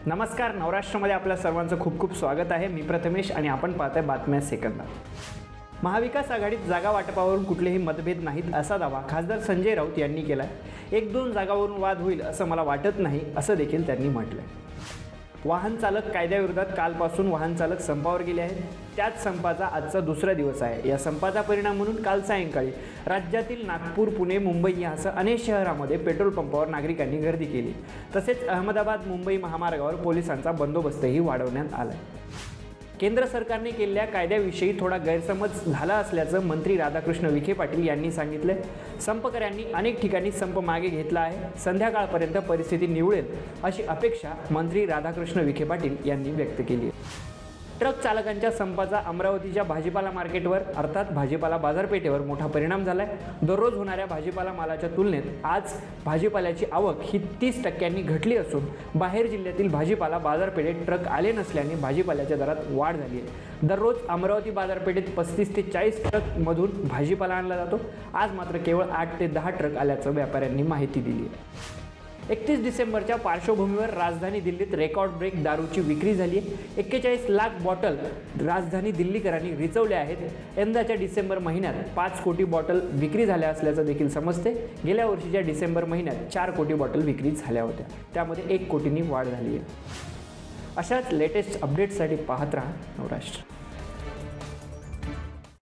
नमस्कार, नवराष्ट्रमध्ये आपल्या सर्वांचं खूप खूप स्वागत आहे। मी प्रथमेश आणि आपण पाहताय बातम्या सेकंदात। महाविकास आघाडीत जागा वाटपावरून कुठलेही मतभेद नाहीत असा दावा खासदार संजय राऊत यांनी केला। एक दोन जागावरून वाद होईल असं मला वाटत नाही असं देखील त्यांनी म्हटलंय। वाहन चालक कायद्याविरोधात कालपासून वाहन चालक संपावर गेले आहेत। त्याच संपाचा आजचा दुसरा दिवस आहे। या संपाचा परिणाम म्हणून काल सायंकाळी राज्यातील नागपूर, पुणे, मुंबई यासह अनेक शहरांमध्ये पेट्रोल पंपावर नागरिकांनी गर्दी केली। तसेच अहमदाबाद मुंबई महामार्गावर पोलिसांचा बंदोबस्तही वाढवण्यात आला। केंद्र सरकारने केलेल्या कायद्याविषयी थोडा गैरसमज झाला असल्याचं मंत्री राधाकृष्ण विखे पाटील यांनी सांगितले। संपकऱ्यांनी अनेक ठिकाणी संप मागे घेतला आहे। संध्याकाळपर्यंत परिस्थिती निवळेल अशी अपेक्षा मंत्री राधाकृष्ण विखे पाटील यांनी व्यक्त केली आहे। ट्रक चालकांच्या संपाचा अमरावतीच्या भाजीपाला मार्केटवर अर्थात भाजीपाला बाजारपेठेवर मोठा परिणाम झालाय। दररोज होणाऱ्या भाजीपाला मालाच्या तुलनेत आज भाजीपाल्याची आवक ही 30% घटली असून बाहेर जिल्ह्यातील भाजीपाला बाजारपेठेत ट्रक आले नसल्याने भाजीपाल्याच्या दरात वाढ झाली आहे। दररोज अमरावती बाजारपेठेत 35 ते 40 ट्रक मधून भाजीपाला आणला जातो। आज मात्र केवळ 8 ते 10 ट्रक आल्याचं व्यापाऱ्यांनी माहिती दिली आहे। 31 डिसेंबरच्या पार्श्वभूमीवर राजधानी दिल्लीत रेकॉर्ड ब्रेक दारूची विक्री झाली आहे। 41 लाख बॉटल राजधानी दिल्लीकरांनी रिचवल्या आहेत। यंदाच्या डिसेंबर महिन्यात 5 कोटी बॉटल विक्री झाल्या असल्याचं देखील समजते। गेल्या वर्षीच्या डिसेंबर महिन्यात 4 कोटी बॉटल विक्री झाल्या होत्या, त्यामध्ये 1 कोटींनी वाढ झाली आहे। अशाच लेटेस्ट अपडेट्ससाठी पाहत राहा नवराष्ट्र।